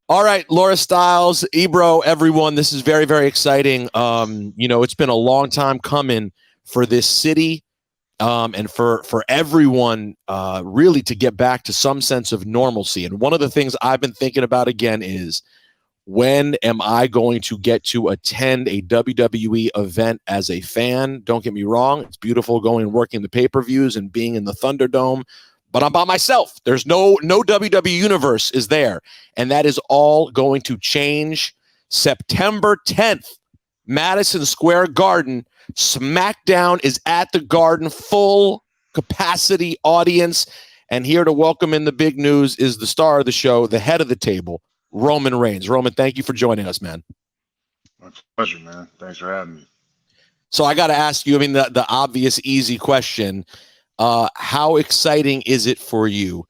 All right, Laura Styles, Ebro, everyone. This is very, very exciting. It's been a long time coming for this city and for everyone really to get back to some sense of normalcy. And one of the things I've been thinking about again is, when am I going to get to attend a WWE event as a fan? Don't get me wrong. It's beautiful going and working the pay-per-views and being in the Thunderdome, but I'm by myself. There's no WWE Universe is there. And that is all going to change September 10th, Madison Square Garden. SmackDown is at the Garden, full capacity audience. And here to welcome in the big news is the star of the show, the head of the table, Roman Reigns. Roman, thank you for joining us, man. My pleasure, man. Thanks for having me. So I got to ask you, the obvious, easy question. How exciting is it for you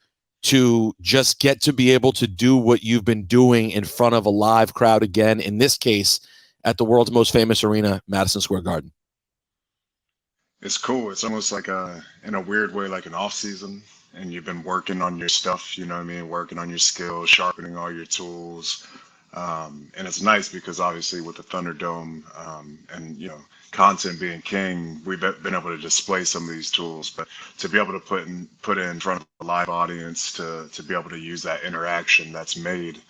to just get to be able to do what you've been doing in front of a live crowd again, in this case, at the world's most famous arena, Madison Square Garden? It's cool. It's almost like in a weird way, like an off season, and you've been working on your stuff, you know what I mean? Working on your skills, sharpening all your tools. And it's nice because obviously with the Thunderdome and, content being king, we've been able to display some of these tools, but to be able to put it in front of a live audience, to be able to use that interaction that's made,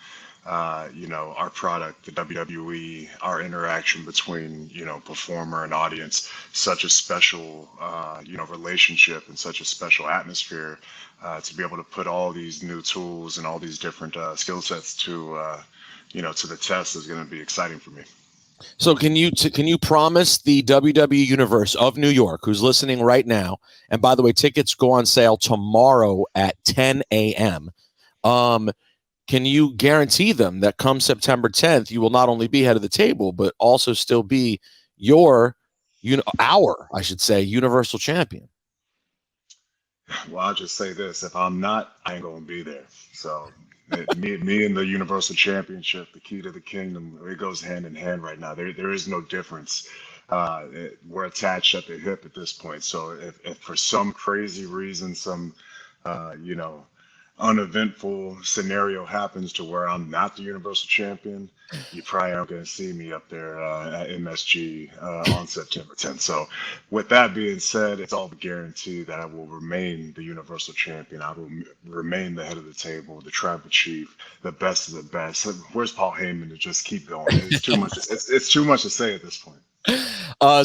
our product, the WWE, our interaction between, performer and audience, such a special, relationship and such a special atmosphere, to be able to put all these new tools and all these different skill sets to the test is going to be exciting for me. So can you promise the WWE Universe of New York, who's listening right now, and by the way, tickets go on sale tomorrow at 10 a.m., can you guarantee them that come September 10th, you will not only be head of the table, but also still be our Universal Champion? Well, I'll just say this: if I'm not, I ain't gonna be there. So, me and the Universal Championship, the key to the kingdom, it goes hand in hand right now. There is no difference. We're attached at the hip at this point. So, if for some crazy reason, some, uneventful scenario happens to where I'm not the Universal Champion, you probably aren't going to see me up there at MSG on September 10th. So, with that being said, it's all guaranteed that I will remain the Universal Champion. I will remain the head of the table, the tribal chief, the best of the best. Where's Paul Heyman to just keep going? It's too much. It's too much to say at this point.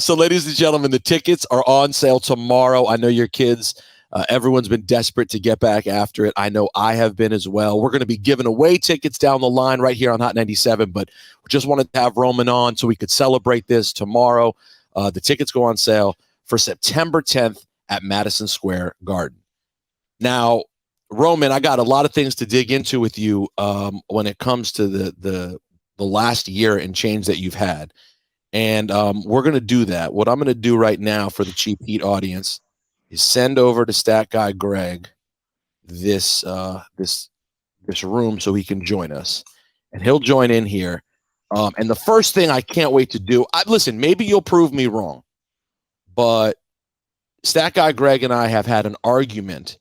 So, ladies and gentlemen, the tickets are on sale tomorrow. I know your kids. Everyone's been desperate to get back after it. I know I have been as well. We're going to be giving away tickets down the line right here on Hot 97, but we just wanted to have Roman on so we could celebrate this tomorrow. The tickets go on sale for September 10th at Madison Square Garden. Now, Roman, I got a lot of things to dig into with you when it comes to the last year and change that you've had. And we're going to do that. What I'm going to do right now for the Cheap Heat audience is send over to Stat Guy Greg this room so he can join us, and he'll join in here. And the first thing I can't wait to do, listen, maybe you'll prove me wrong, but Stat Guy Greg and I have had an argument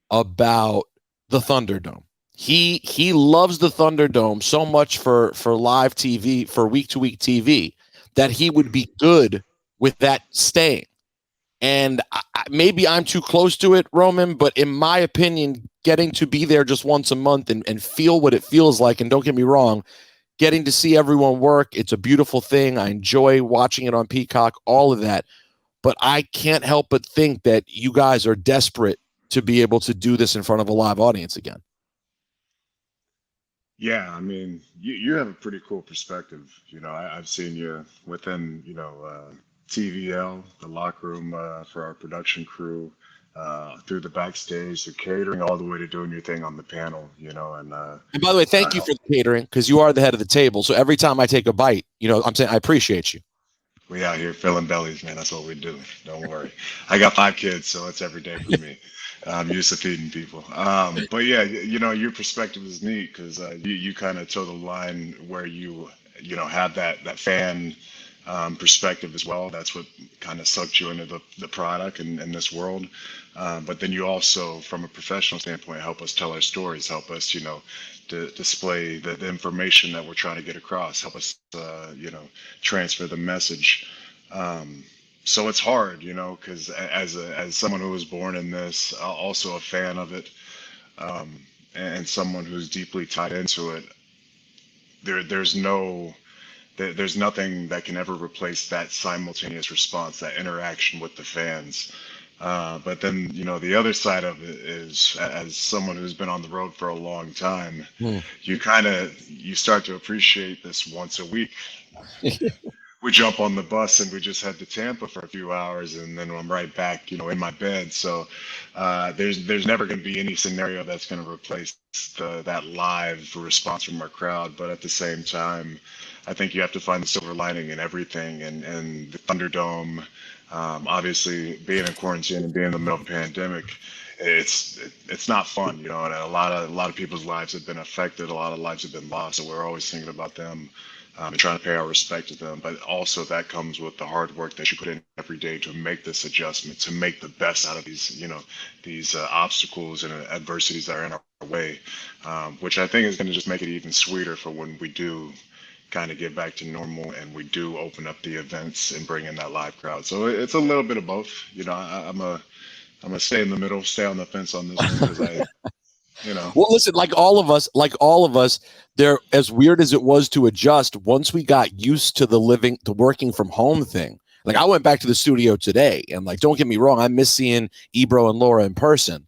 about the Thunderdome. He loves the Thunderdome so much for live TV, for week-to-week TV, that he would be good with that staying. And maybe I'm too close to it, Roman, but in my opinion, getting to be there just once a month and feel what it feels like, and don't get me wrong, getting to see everyone work, it's a beautiful thing. I enjoy watching it on Peacock, all of that. But I can't help but think that you guys are desperate to be able to do this in front of a live audience again. Yeah, I mean, you have a pretty cool perspective. I've seen you within, TVL, the locker room for our production crew, through the backstage, the catering, all the way to doing your thing on the panel, and by the way, thank you for the catering, because you are the head of the table. So every time I take a bite, I'm saying I appreciate you. We out here filling bellies, man. That's what we do. Don't worry. I got 5 kids, so it's every day for me. I'm used to feeding people. But yeah, your perspective is neat because you kind of toe the line where you have that fan perspective as well. That's what kind of sucked you into the product and this world. But then you also, from a professional standpoint, help us tell our stories, help us, to display the information that we're trying to get across, help us, transfer the message. So it's hard, because as someone who was born in this, also a fan of it, and someone who's deeply tied into it, there's no there's nothing that can ever replace that simultaneous response, that interaction with the fans. But then, the other side of it is, as someone who's been on the road for a long time, Hmm. you start to appreciate this once a week. We jump on the bus and we just head to Tampa for a few hours, and then I'm right back, in my bed. So there's never going to be any scenario that's going to replace that live response from our crowd. But at the same time, I think you have to find the silver lining in everything, and the Thunderdome, obviously being in quarantine and being in the middle of a pandemic. It's not fun, and a lot of people's lives have been affected. A lot of lives have been lost. So we're always thinking about them, and trying to pay our respect to them. But also that comes with the hard work that you put in every day to make this adjustment, to make the best out of these obstacles and adversities that are in our way, which I think is going to just make it even sweeter for when we do kind of get back to normal and we do open up the events and bring in that live crowd. So it's a little bit of both. I'm gonna stay in the middle, stay on the fence on this one because Well, listen, like all of us, there, as weird as it was to adjust, once we got used to the working from home thing. Like, I went back to the studio today, and, like, don't get me wrong, I miss seeing Ebro and Laura in person.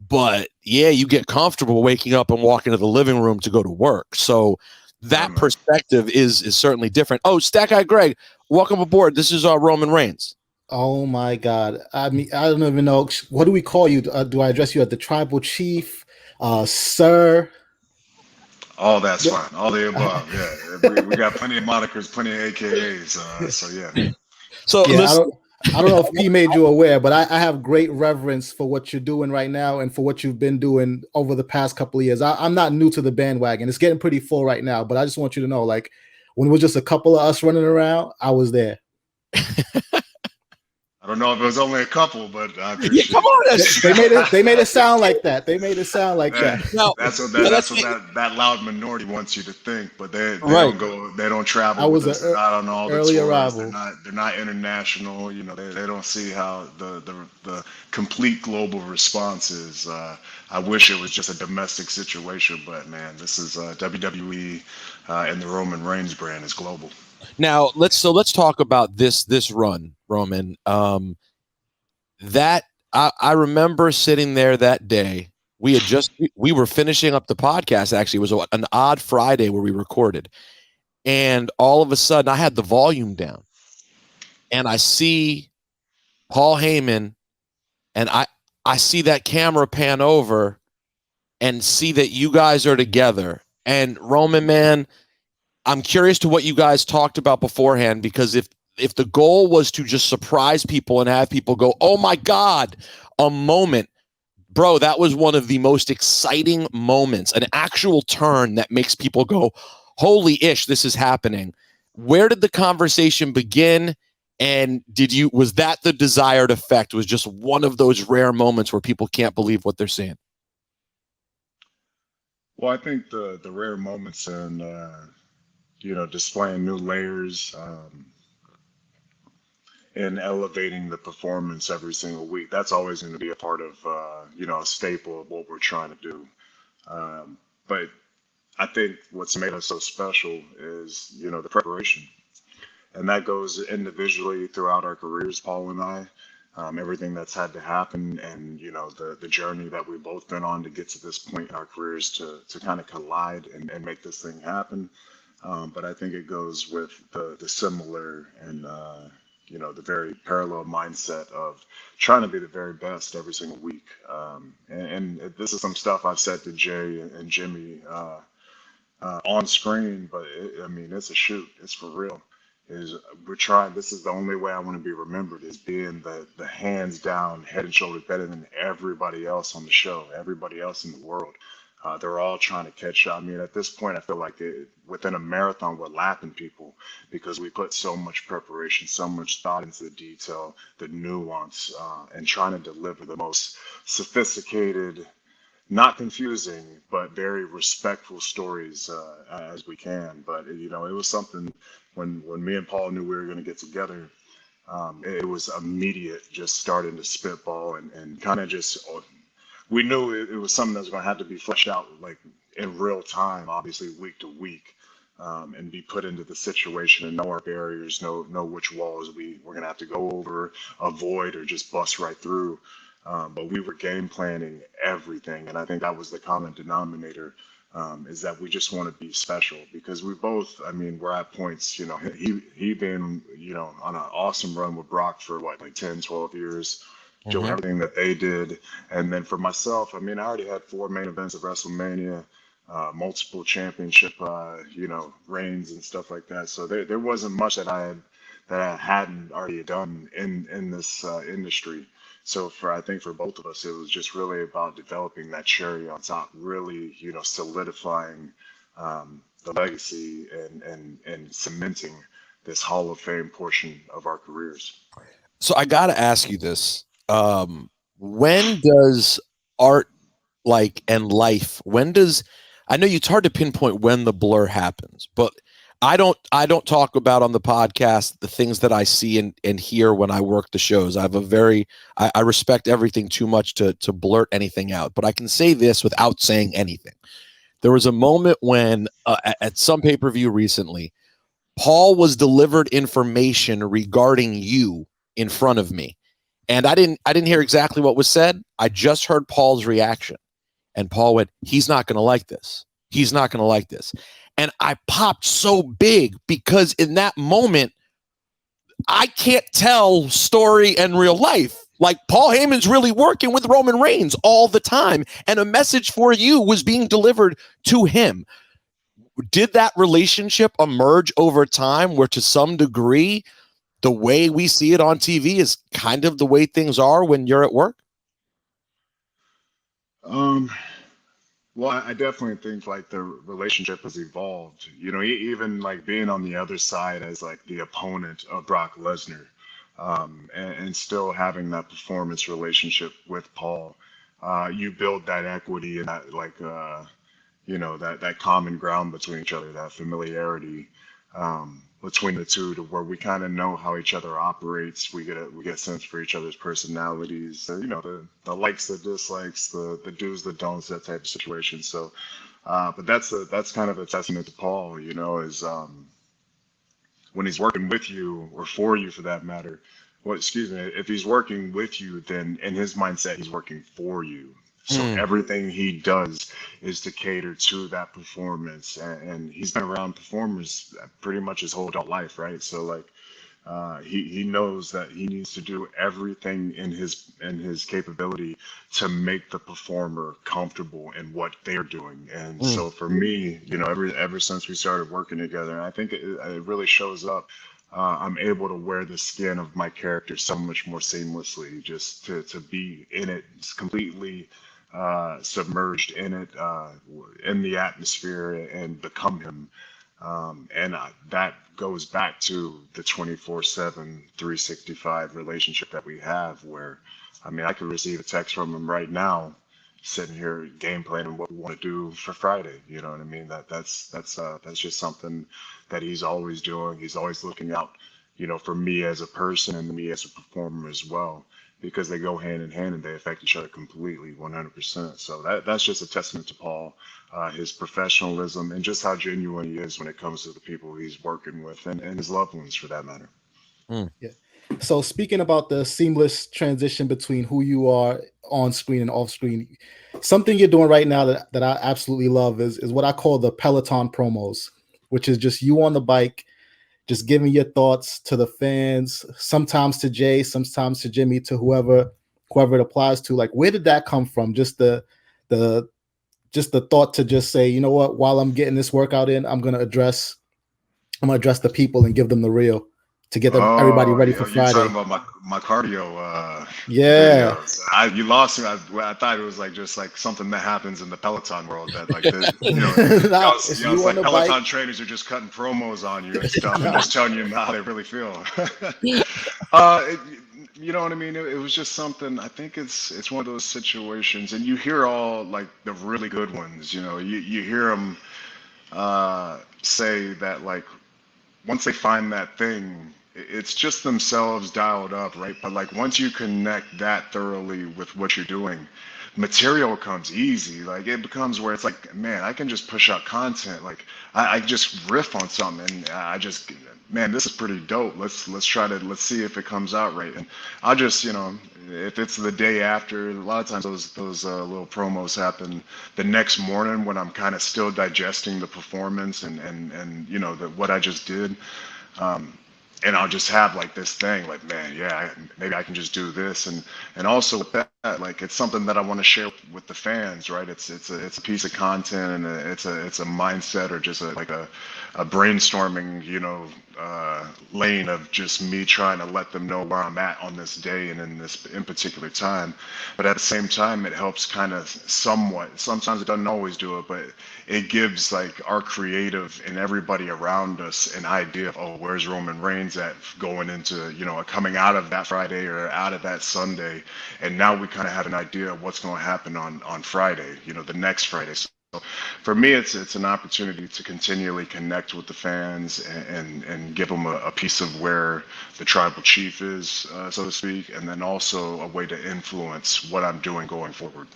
But yeah, you get comfortable waking up and walking to the living room to go to work. So that man. perspective is certainly different. Oh, Stack Eye Greg, welcome aboard. This is Roman Reigns. Oh my God. I mean, I don't even know. What do we call you? Do I address you as the tribal chief, sir? All that's fine. All the above. Yeah, we got plenty of monikers, plenty of AKAs. So yeah. So Yeah, listen, I don't know if P made you aware, but I have great reverence for what you're doing right now and for what you've been doing over the past couple of years. I'm not new to the bandwagon. It's getting pretty full right now, but I just want you to know, like, when it was just a couple of us running around, I was there. I don't know if it was only a couple, but I yeah, appreciate come on. They made it sound like that. They made it sound like that. that. Now, That's what now that's that's what that loud minority wants you to think, but they right. they don't travel I with was us. They're not on all the early tours. arrival. They're not international. They don't see how the complete global response is. I wish it was just a domestic situation, but man, this is WWE, and the Roman Reigns brand is global. Now let's talk about this run, Roman. That I remember sitting there that day. We were finishing up the podcast. Actually, it was an odd Friday where we recorded, and all of a sudden I had the volume down, and I see Paul Heyman, and I see that camera pan over and see that you guys are together. And Roman, man, I'm curious to what you guys talked about beforehand, because if the goal was to just surprise people and have people go, "Oh my God," a moment, bro, that was one of the most exciting moments, an actual turn that makes people go, "Holy ish, this is happening." Where did the conversation begin? And was that the desired effect? Was just one of those rare moments where people can't believe what they're seeing? Well, I think the rare moments and displaying new layers, and elevating the performance every single week. That's always going to be a part of a staple of what we're trying to do. But I think what's made us so special is the preparation, and that goes individually throughout our careers, Paul and I. Everything that's had to happen, and the journey that we've both been on to get to this point in our careers to kind of collide and make this thing happen. But I think it goes with the similar and the very parallel mindset of trying to be the very best every single week. And this is some stuff I've said to Jay and Jimmy on screen, but I mean, it's a shoot. It's for real. Is we're trying. This is the only way I want to be remembered, is being the hands down, head and shoulders better than everybody else on the show, everybody else in the world. They're all trying to catch up. I mean, at this point, I feel like within a marathon, we're lapping people because we put so much preparation, so much thought into the detail, the nuance, and trying to deliver the most sophisticated, not confusing, but very respectful stories as we can. But you know, it was something when me and Paul knew we were going to get together. It was immediate, just starting to spitball and kind of just we knew it was something that was going to have to be fleshed out like in real time, obviously week to week, and be put into the situation and know our barriers, know which walls we're going to have to go over, avoid, or just bust right through. But we were game planning everything, and I think that was the common denominator. Is that we just want to be special because we both, I mean, we're at points, you know, he been, you know, on an awesome run with Brock for what, like 10, 12 years, doing everything that they did. And then for myself, I mean, I already had 4 main events of WrestleMania, multiple championship, you know, reigns and stuff like that. So there wasn't much that I hadn't already done in this industry. So I think for both of us, it was just really about developing that cherry on top, really, you know, solidifying the legacy and cementing this Hall of Fame portion of our careers. So I got to ask you this. When does art and life, I know it's hard to pinpoint when the blur happens, but I don't talk about on the podcast the things that I see and hear when I work the shows. I have I respect everything too much to blurt anything out, but I can say this without saying anything. There was a moment when at some pay-per-view recently, Paul was delivered information regarding you in front of me. And I didn't hear exactly what was said. I just heard Paul's reaction. And Paul went, he's not going to like this. He's not going to like this. And I popped so big because in that moment, I can't tell story and real life. Like Paul Heyman's really working with Roman Reigns all the time. And a message for you was being delivered to him. Did that relationship emerge over time where to some degree, the way we see it on TV is kind of the way things are when you're at work? Well, I definitely think like the relationship has evolved. You know, even like being on the other side as like the opponent of Brock Lesnar, and still having that performance relationship with Paul, you build that equity and that like you know that common ground between each other, that familiarity between the two, to where we kind of know how each other operates. We get a sense for each other's personalities, you know, the likes, the dislikes, the do's, the don'ts, that type of situation. So, but that's kind of a testament to Paul, you know, is when he's working with you or for you for that matter. Well, excuse me, if he's working with you, then in his mindset, he's working for you. So everything he does is to cater to that performance, and he's been around performers pretty much his whole adult life, right? So like he knows that he needs to do everything in his capability to make the performer comfortable in what they're doing. And so for me, you know, ever since we started working together, I think it really shows up. I'm able to wear the skin of my character so much more seamlessly, just to be in it completely, submerged in it, in the atmosphere, and become him. And that goes back to the 24/7, 365 relationship that we have, where, I mean, I could receive a text from him right now, sitting here game planning what we want to do for Friday. You know what I mean? That's just something that he's always doing. He's always looking out, you know, for me as a person and me as a performer as well, because they go hand in hand and they affect each other completely, 100%. So that's just a testament to Paul, his professionalism, and just how genuine he is when it comes to the people he's working with, and his loved ones for that matter. Yeah. So speaking about the seamless transition between who you are on screen and off screen, something you're doing right now that I absolutely love is what I call the Peloton promos, which is just you on the bike, just giving your thoughts to the fans, sometimes to Jay, sometimes to Jimmy, to whoever it applies to. Like, where did that come from? Just the thought to just say, you know what, while I'm getting this workout in, I'm gonna address the people and give them the real. to get everybody Oh, ready for you're talking Friday. about my cardio Yeah. videos. You lost me. I thought it was like just like something that happens in the Peloton world that like the Nah, it's it's you on like the bike. Peloton trainers are just cutting promos on you and stuff and Nah. just telling you how they really feel. uh, it, you know what I mean? It was just something. I think it's one of those situations, and you hear all like the really good ones. You hear them say that like once they find that thing, it's just themselves dialed up, right? But like once you connect that thoroughly with what you're doing, material comes easy. Like it becomes where it's like, man, I can just push out content. Like I just riff on something, and I just, man, this is pretty dope. Let's see if it comes out right. And I'll just, if it's the day after, a lot of times those little promos happen the next morning when I'm kind of still digesting the performance and what I just did. Um, and I'll just have like this thing, like, man, yeah, maybe I can just do this, and also with that, like, it's something that I want to share with the fans, right? It's a piece of content, and it's a mindset, or just a brainstorming, lane of just me trying to let them know where I'm at on this day and in particular time. But at the same time, it helps kind of somewhat. Sometimes it doesn't always do it, but it gives like our creative and everybody around us an idea of, oh, where's Roman Reigns at going into, coming out of that Friday or out of that Sunday. And now we kind of have an idea of what's going to happen on Friday, the next Friday. So for me, it's an opportunity to continually connect with the fans and give them a piece of where the tribal chief is, so to speak, and then also a way to influence what I'm doing going forward.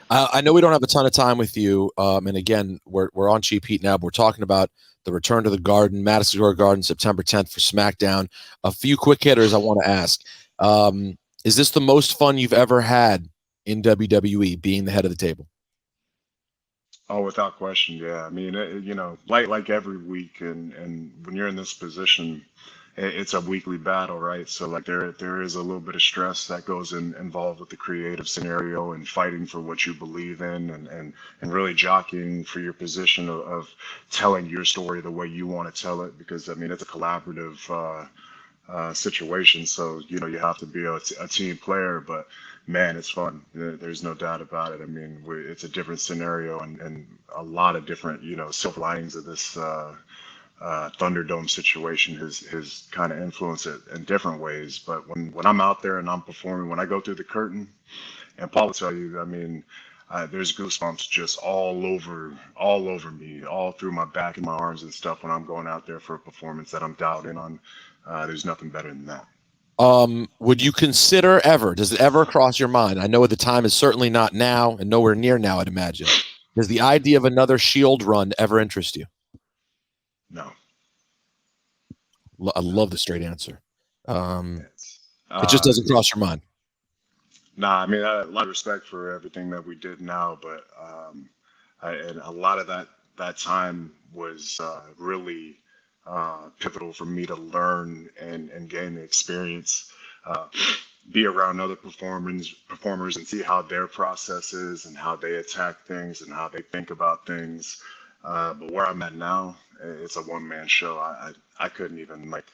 I know we don't have a ton of time with you, and again, we're on Cheap Heat now. But we're talking about the return to the Garden, Madison Square Garden, September 10th for SmackDown. A few quick hitters I want to ask: is this the most fun you've ever had in WWE, being the head of the table? Oh, without question, yeah. I mean, like every week, and when you're in this position, it's a weekly battle, right? So like there is a little bit of stress that goes involved with the creative scenario and fighting for what you believe in, and really jockeying for your position of telling your story the way you want to tell it, because I mean it's a collaborative situation. So you have to be a team player, but man, it's fun. There's no doubt about it. I mean, it's a different scenario, and a lot of different silver linings of this Thunderdome situation has kind of influenced it in different ways. But when I'm out there and I'm performing, when I go through the curtain, and Paul will tell you, I mean, there's goosebumps just all over me, all through my back and my arms and stuff when I'm going out there for a performance that I'm dialed in on. There's nothing better than that. Would you consider ever, does it ever cross your mind? I know the time is certainly not now and nowhere near now, I'd imagine. Does the idea of another Shield run ever interest you? No. I love the straight answer. It just Uh, doesn't cross your mind. Nah, I mean, a lot of respect for everything that we did now, but and a lot of that time was really pivotal for me to learn and gain the experience, uh, be around other performers and see how their process is and how they attack things and how they think about things. But where I'm at now, it's a one-man show. I couldn't even like.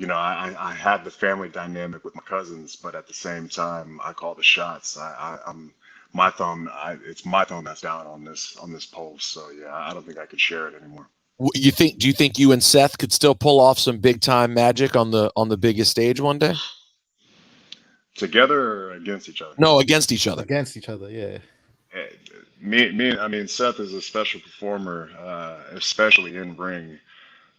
I had the family dynamic with my cousins, but at the same time, I call the shots. I'm my thumb. It's my thumb that's down on this poll. So yeah, I don't think I could share it anymore. Do you think you and Seth could still pull off some big time magic on the biggest stage one day? Together or against each other? No, against each other. Against each other, yeah. I mean, Seth is a special performer, especially in ring.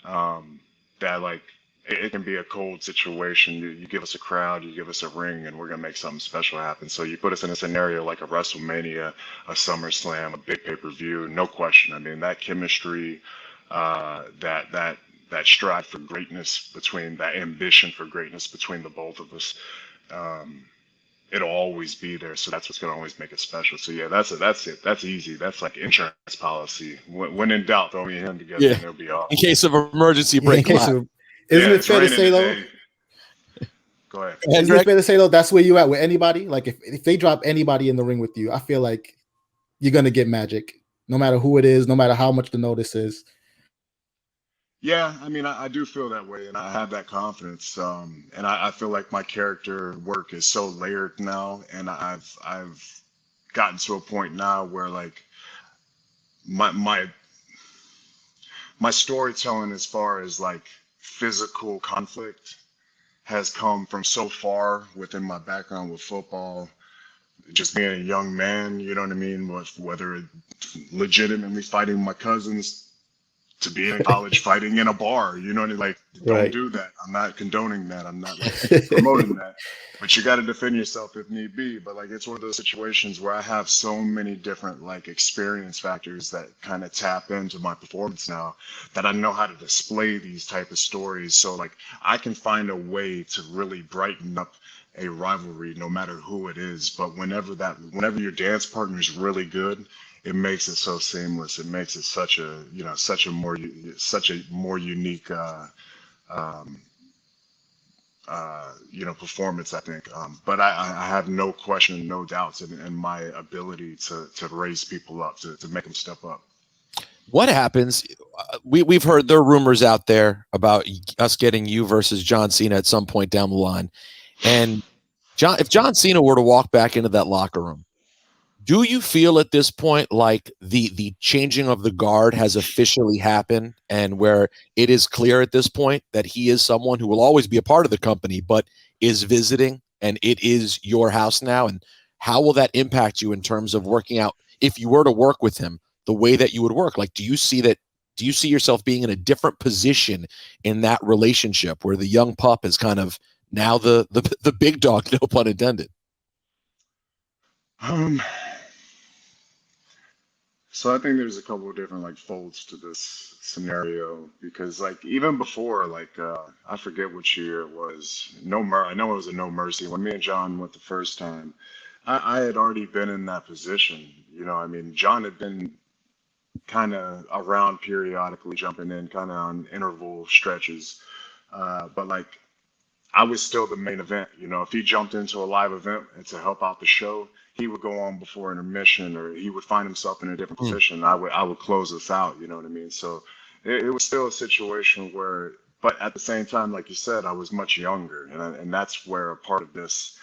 That like it can be a cold situation. You give us a crowd, you give us a ring, and we're gonna make something special happen. So you put us in a scenario like a WrestleMania, a SummerSlam, a big pay-per-view, no question. I mean, that chemistry, that strive for greatness between that ambition for greatness between the both of us. Um, It'll always be there. So that's what's going to always make it special. So yeah, that's it. That's easy. That's like insurance policy. When in doubt, throw me and him together, and it'll be off. In case of emergency Yeah, break. isn't it fair to say though? Go ahead. Isn't it fair to say though that's where you at with anybody? Like if they drop anybody in the ring with you, I feel like you're gonna get magic, no matter who it is, no matter how much the notice is. Yeah, I mean, I do feel that way, and I have that confidence. And I feel like my character work is so layered now, and I've gotten to a point now where like my my my storytelling as far as like physical conflict has come from so far within my background with football, just being a young man, you know what I mean, with whether legitimately fighting my cousins to be in college fighting in a bar. You know what I mean? Like, don't Right. do that. I'm not condoning that. I'm not like promoting that. But you got to defend yourself if need be. But like, it's one of those situations where I have so many different like experience factors that kind of tap into my performance now that I know how to display these type of stories. So like, I can find a way to really brighten up a rivalry no matter who it is. But whenever your dance partner is really good, it makes it so seamless. It makes it such a, such a more unique, um, performance, I think. But I have no question, no doubts in my ability to raise people up, to make them step up. What happens? We've heard there are rumors out there about us getting you versus John Cena at some point down the line. And if John Cena were to walk back into that locker room, do you feel at this point like the changing of the guard has officially happened, and where it is clear at this point that he is someone who will always be a part of the company, but is visiting, and it is your house now? And how will that impact you in terms of working out, if you were to work with him, the way that you would work? Like, do you see yourself being in a different position in that relationship where the young pup is kind of now the big dog, no pun intended? Um, so I think there's a couple of different like folds to this scenario because like even before like I forget which year it was. I know it was a No Mercy when me and John went the first time. I had already been in that position. You know, I mean, John had been kind of around periodically, jumping in kind of on interval stretches. But like I was still the main event. You know, if he jumped into a live event and to help out the show, he would go on before intermission, or he would find himself in a different Hmm. position. I would close us out. You know what I mean? So it was still a situation where, but at the same time, like you said, I was much younger, and that's where a part of this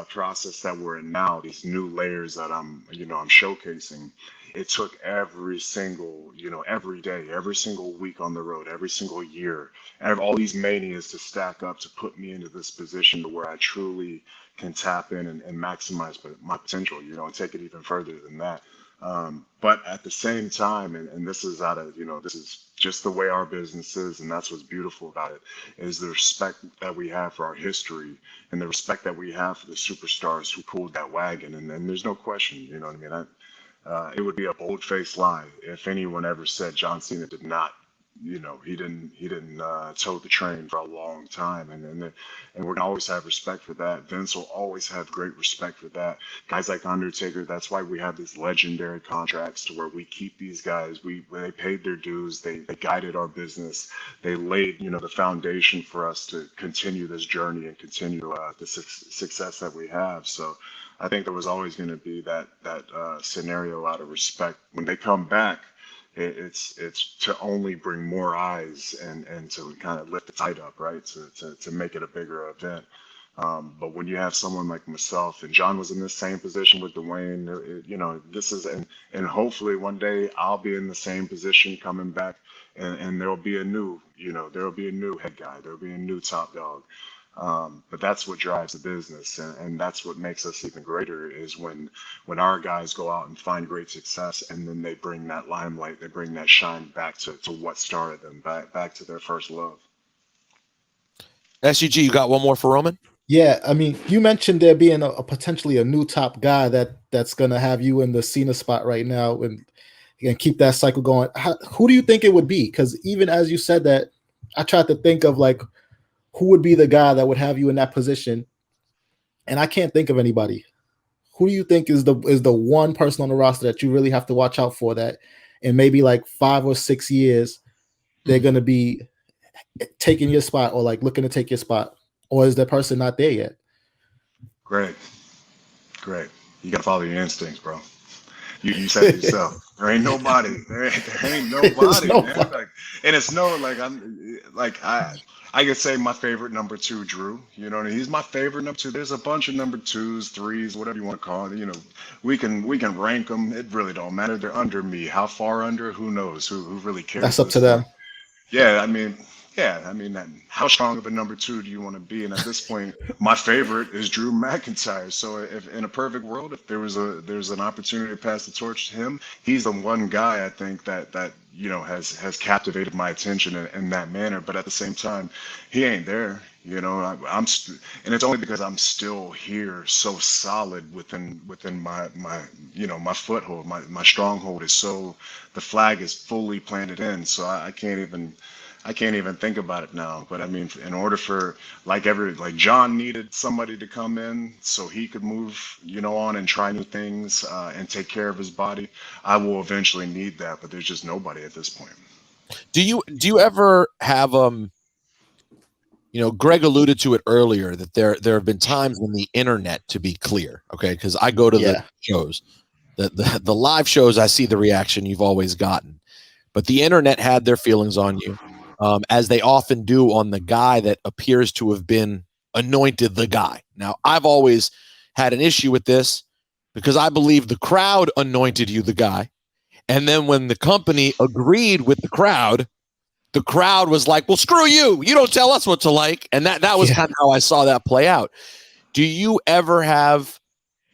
process that we're in now, these new layers that I'm showcasing. It took every single, every day, every single week on the road, every single year, and all these manias to stack up to put me into this position to where I truly can tap in and maximize my potential, and take it even further than that. But at the same time, and this is this is just the way our business is, and that's what's beautiful about it, is the respect that we have for our history and the respect that we have for the superstars who pulled that wagon. And there's no question, you know what I mean? It would be a bold-faced lie if anyone ever said John Cena did not. He didn't tow the train for a long time, and we're gonna always have respect for that. Vince will always have great respect for that. Guys like Undertaker, that's why we have these legendary contracts to where we keep these guys. They paid their dues, they guided our business, they laid the foundation for us to continue this journey and continue the success that we have. So I think there was always going to be that scenario out of respect. When they come back, it's to only bring more eyes and to kind of lift the tide up, right? To make it a bigger event. But when you have someone like myself, and John was in the same position with Dwayne, this is, and hopefully one day I'll be in the same position coming back, and there'll be a new head guy, there'll be a new top dog. But that's what drives the business, and that's what makes us even greater is when our guys go out and find great success, and then they bring that limelight, they bring that shine back to what started them, back to their first love. SUG, you got one more for Roman? Yeah, I mean, you mentioned there being a potentially a new top guy that's gonna have you in the Cena spot right now and keep that cycle going. Who do you think it would be? Because even as you said that, I tried to think of like who would be the guy that would have you in that position, and I can't think of anybody. Who do you think is the one person on the roster that you really have to watch out for, that in maybe like 5 or 6 years they're gonna be taking your spot or like looking to take your spot, or is that person not there yet? Great, great. You gotta follow your instincts, bro. You said it yourself. There ain't nobody. There ain't There's nobody, no man. Like, and it's no like I'm like I could say my favorite number two, Drew. You know, he's my favorite number two. There's a bunch of number twos, threes, whatever you want to call it. You know, we can rank them. It really don't matter. They're under me. How far under? Who knows? Who really cares That's at up this to point? them. Yeah, I mean, how strong of a number two do you want to be? And at this point, my favorite is Drew McIntyre. So if in a perfect world, if there's an opportunity to pass the torch to him, he's the one guy I think that has captivated my attention in that manner. But at the same time, he ain't there. You know, and it's only because I'm still here, so solid within my foothold, my stronghold is so the flag is fully planted in. So I can't even think about it now. But I mean, in order for like John needed somebody to come in so he could move, on and try new things and take care of his body. I will eventually need that, but there's just nobody at this point. Do you ever have Greg alluded to it earlier that there have been times when the internet, to be clear, okay, because I go to the Yeah. shows, the live shows, I see the reaction you've always gotten, but the internet had their feelings on you, as they often do on the guy that appears to have been anointed the guy. Now, I've always had an issue with this because I believe the crowd anointed you the guy, and then when the company agreed with the crowd was like, well, screw you. You don't tell us what to like. And that was kind of how I saw that play out. Do you ever have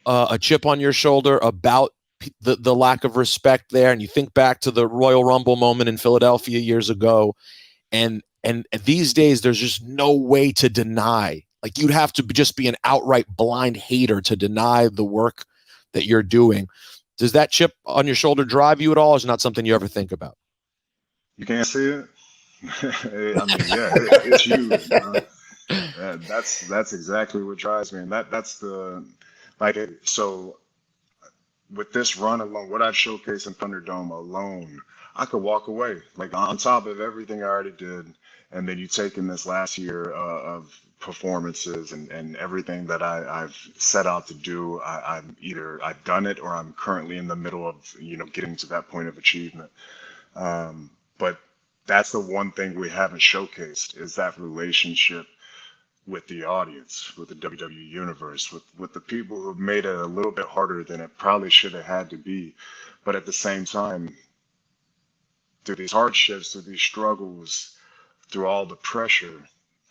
a chip on your shoulder about the lack of respect there? And you think back to the Royal Rumble moment in Philadelphia years ago. And these days, there's just no way to deny. Like, you'd have to just be an outright blind hater to deny the work that you're doing. Does that chip on your shoulder drive you at all? Or is it not something you ever think about? You can't see it. I mean, yeah, it's huge. That's exactly what drives me, and that's the like it. So with this run alone, what I've showcased in Thunderdome alone, I could walk away. Like on top of everything I already did, and then you take in this last year of performances and everything that I've set out to do. I've done it or I'm currently in the middle of getting to that point of achievement. But that's the one thing we haven't showcased is that relationship with the audience, with the WWE universe, with the people who have made it a little bit harder than it probably should have had to be. But at the same time, through these hardships, through these struggles, through all the pressure,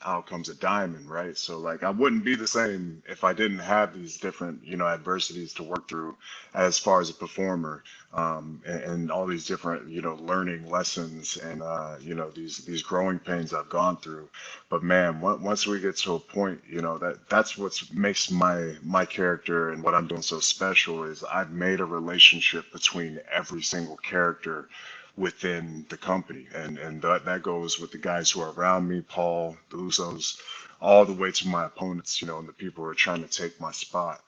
out comes a diamond, right? So like I wouldn't be the same if I didn't have these different, adversities to work through as far as a performer, and all these different, learning lessons and these growing pains I've gone through. But man, once we get to a point, that's what makes my character and what I'm doing so special is I've made a relationship between every single character within the company. And that goes with the guys who are around me, Paul, the Usos, all the way to my opponents, and the people who are trying to take my spot.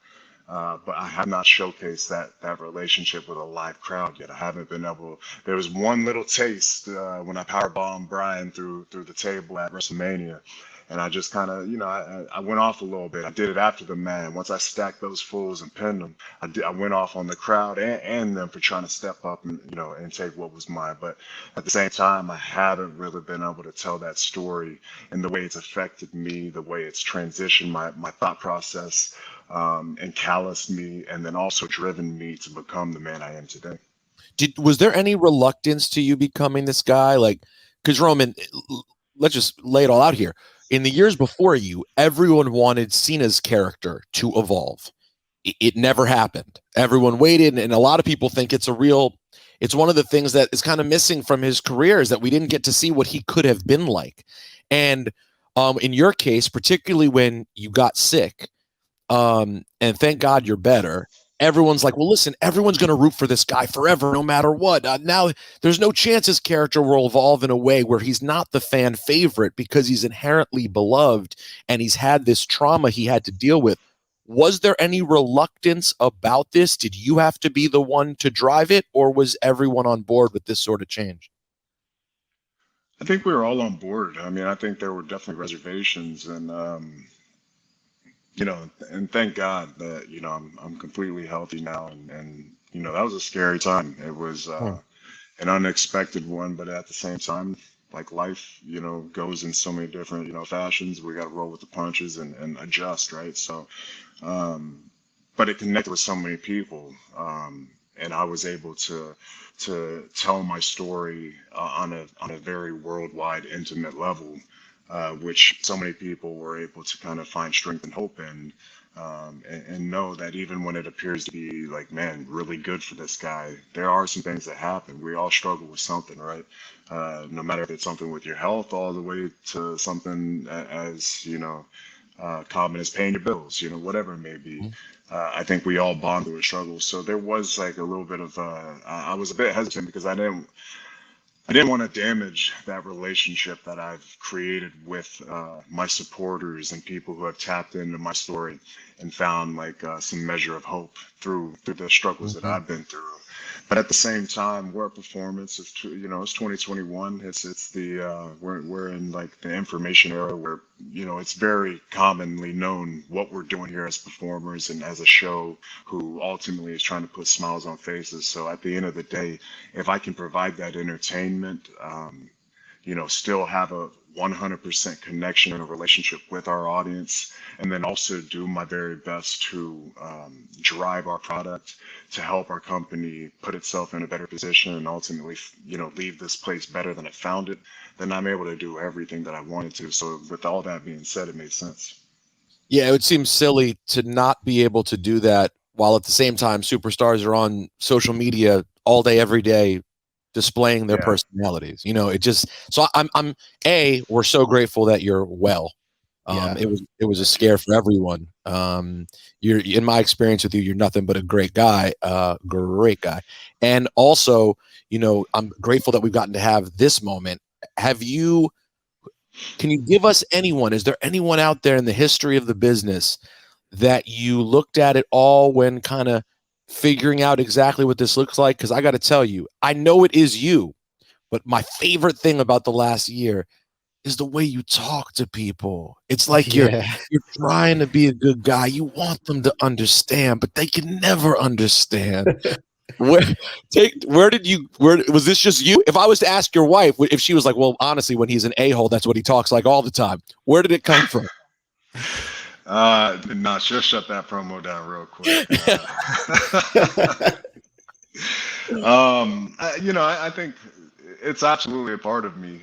But I have not showcased that relationship with a live crowd yet. I haven't been able. There was one little taste when I powerbombed Brian through the table at WrestleMania, and I just kind of, I went off a little bit. I did it after the man. Once I stacked those fools and pinned them, I went off on the crowd and them for trying to step up and and take what was mine. But at the same time, I haven't really been able to tell that story and the way it's affected me, the way it's transitioned my thought process, and calloused me, and then also driven me to become the man I am today. Was there any reluctance to you becoming this guy? Like, because Roman, let's just lay it all out here. In the years before you, everyone wanted Cena's character to evolve. It never happened. Everyone waited, and a lot of people think it's one of the things that is kind of missing from his career is that we didn't get to see what he could have been like. And in your case, particularly when you got sick, and thank God you're better. Everyone's like, well, listen, everyone's going to root for this guy forever, no matter what. Now, there's no chance his character will evolve in a way where he's not the fan favorite because he's inherently beloved and he's had this trauma he had to deal with. Was there any reluctance about this? Did you have to be the one to drive it, or was everyone on board with this sort of change? I think we were all on board. I mean, I think there were definitely reservations, and and thank God that, I'm completely healthy now. And, that was a scary time. It was, Mm. an unexpected one, but at the same time, like life, goes in so many different, fashions. We got to roll with the punches and adjust, right? So, um, but it connected with so many people, and I was able to tell my story on a very worldwide, intimate level, which so many people were able to kind of find strength and hope in, and know that even when it appears to be like, man, really good for this guy, there are some things that happen. We all struggle with something, right? No matter if it's something with your health, all the way to something as common as paying your bills, whatever it may be. I think we all bond through a struggle. So there was like a little bit of, I was a bit hesitant because I didn't want to damage that relationship that I've created with my supporters and people who have tapped into my story and found like some measure of hope through the struggles that Mhm. I've been through. But at the same time, we're at performance. It's 2021. It's the we're in like the information era where it's very commonly known what we're doing here as performers and as a show who ultimately is trying to put smiles on faces. So at the end of the day, if I can provide that entertainment, still have a 100% connection and a relationship with our audience, and then also do my very best to drive our product to help our company put itself in a better position and ultimately, leave this place better than it found it, then I'm able to do everything that I wanted to. So with all that being said, it made sense. Yeah, it would seem silly to not be able to do that while at the same time superstars are on social media all day, every day, displaying their Yeah, personalities. It just so we're so grateful that you're well. Yeah. It was a thank you. scare for everyone. You're in my experience with you, you're nothing but a great guy. And also, I'm grateful that we've gotten to have this moment. Have you Can you give us anyone? Is there anyone out there in the history of the business that you looked at it all when kind of figuring out exactly what this looks like? Because I got to tell you, I know it is you, but my favorite thing about the last year is the way you talk to people. It's like you're Yeah. you're trying to be a good guy. You want them to understand, but they can never understand. Where where was this just you? If I was to ask your wife, if she was like, well, honestly, when he's an a-hole, that's what he talks like all the time. Where did it come from? Nah, just shut that promo down real quick. I think it's absolutely a part of me.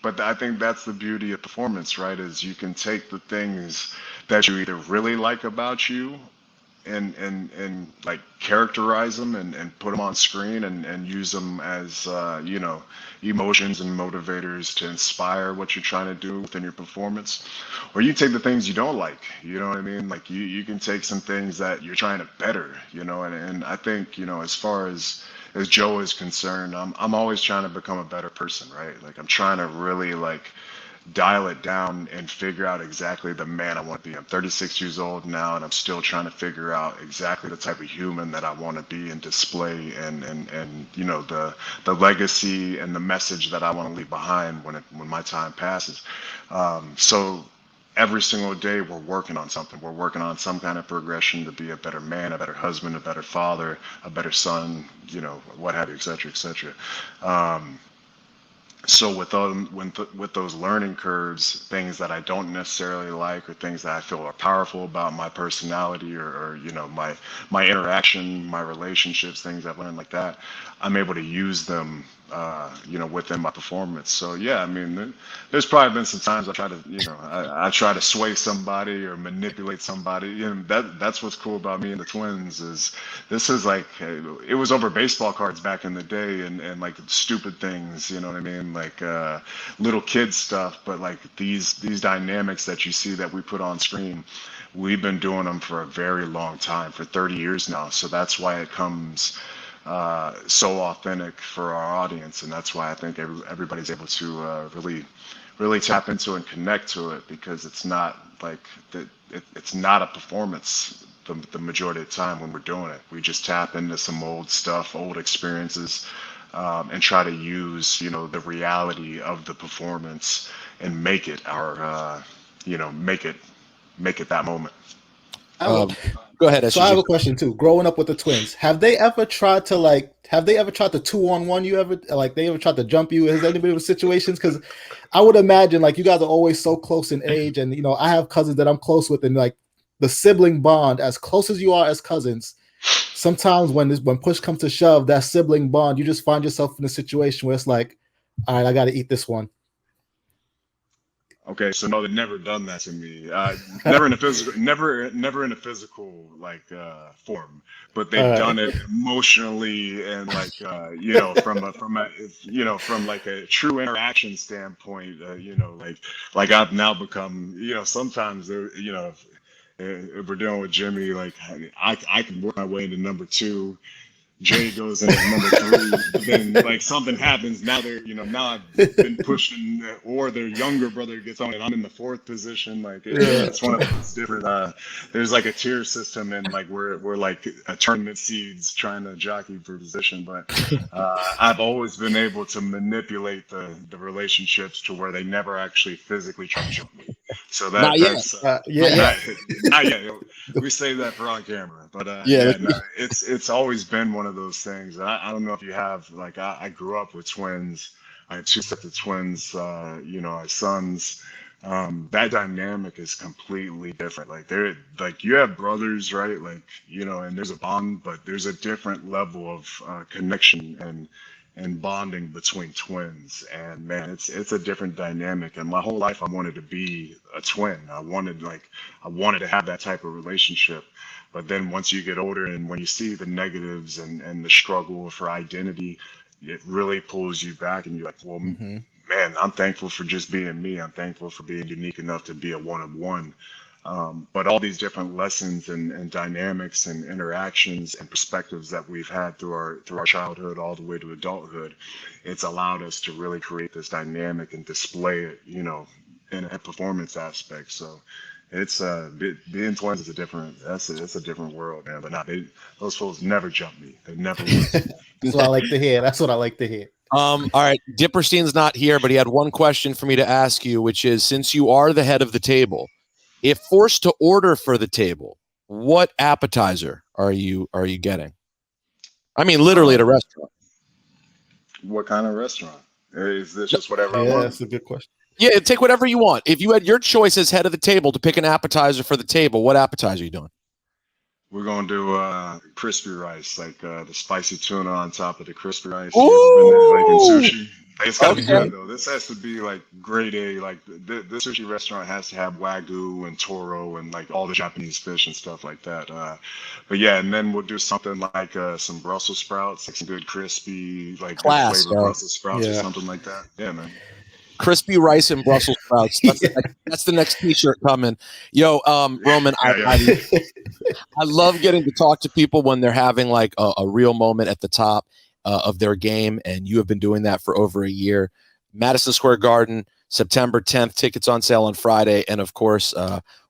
But I think that's the beauty of performance, right? Is you can take the things that you either really like about you and like characterize them and put them on screen and use them as emotions and motivators to inspire what you're trying to do within your performance, or you take the things you don't like, you know what I mean, like you can take some things that you're trying to better, and I think, as far as Joe is concerned, I'm always trying to become a better person, right? Like I'm trying to really like dial it down and figure out exactly the man I want to be. I'm 36 years old now, and I'm still trying to figure out exactly the type of human that I want to be and display, and the legacy and the message that I want to leave behind when my time passes. So every single day we're working on something. We're working on some kind of progression to be a better man, a better husband, a better father, a better son, what have you, et cetera, et cetera. Um, so with those learning curves, things that I don't necessarily like, or things that I feel are powerful about my personality, or my interaction, my relationships, things I've learned like that, I'm able to use them, within my performance. So yeah, I mean, there's probably been some times I try to sway somebody or manipulate somebody, and that's what's cool about me and the twins is this is like it was over baseball cards back in the day, and like stupid things, you know what I mean, like little kid stuff. But like these dynamics that you see that we put on screen, we've been doing them for a very long time, for 30 years now. So that's why it comes so authentic for our audience, and that's why I think everybody's able to really tap into and connect to it, because it's not like it's not a performance the majority of the time when we're doing it. We just tap into some old stuff, old experiences, and try to use the reality of the performance and make it our make it make it that moment. Go ahead. So I have a question too. Growing up with the twins, have they ever tried to 2-on-1 you ever, like, they ever tried to jump you? Has anybody with situations? Because I would imagine, like, you guys are always so close in age, and, you know, I have cousins that I'm close with, and, like, the sibling bond, as close as you are as cousins, sometimes when push comes to shove, that sibling bond, you just find yourself in a situation where it's like, all right, I got to eat this one. Okay, so no, they've never done that to me. Never in a physical like form, but they've done it emotionally and like you know, from like a true interaction standpoint. You know, like I've now become, you know, sometimes there, you know, if we're dealing with Jimmy, like I can work my way into number 2. Jay goes in at number 3, but then like something happens. Now now I've been pushed in, or their younger brother gets on, and I'm in the 4th position. Like it's one of those different. There's like a tier system, and like we're like a tournament seeds trying to jockey for position. But I've always been able to manipulate the relationships to where they never actually physically try to jump me. So not yet. We save that for on camera, but it's always been one of those things. I don't know if you have, like, I grew up with twins. I had 2 sets of twins. You know, my sons. That dynamic is completely different. Like they're like, you have brothers, right? Like, you know, and there's a bond, but there's a different level of connection and bonding between twins. And man, it's a different dynamic. And my whole life I wanted to be a twin. I wanted to have that type of relationship. But then once you get older and when you see the negatives and the struggle for identity, it really pulls you back, and you're like, well, man, I'm thankful for just being me. I'm thankful for being unique enough to be a one of one. But all these different lessons and dynamics and interactions and perspectives that we've had through our childhood all the way to adulthood, it's allowed us to really create this dynamic and display it, you know, in a performance aspect. So it's being twins is it's a different world, man. But those fools never jump me. They never will. That's what I like to hear. That's what I like to hear. All right, Dipperstein's not here, but he had one question for me to ask you, which is, since you are the head of the table, if forced to order for the table, what appetizer are you getting? I mean, literally at a restaurant. What kind of restaurant? Is this just whatever I want? That's a good question. Yeah, take whatever you want. If you had your choice as head of the table to pick an appetizer for the table, what appetizer are you doing? We're gonna do crispy rice, like the spicy tuna on top of the crispy rice. Ooh! You ever been there, like in sushi? It's gotta be good though. This has to be like grade A. Like this sushi restaurant has to have wagyu and toro and like all the Japanese fish and stuff like that. But yeah, and then we'll do something like some Brussels sprouts, like some good crispy, like good flavor Brussels sprouts or something like that. Yeah, man. Crispy rice and Brussels sprouts. That's the next T-shirt coming. Yo, Roman, I love getting to talk to people when they're having like a real moment at the top of their game, and you have been doing that for over a year. Madison Square Garden, September 10th. Tickets on sale on Friday, and of course,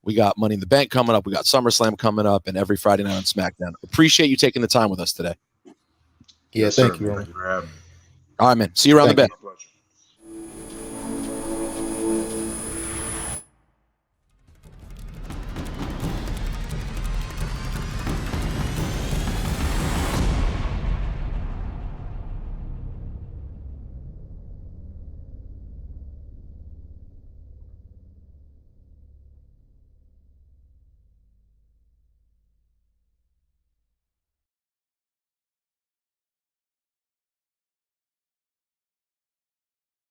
we got Money in the Bank coming up. We got SummerSlam coming up, and every Friday night on SmackDown. Appreciate you taking the time with us today. Yeah, thank you, Roman. Thank you for having me. All right, man. See you around the bend.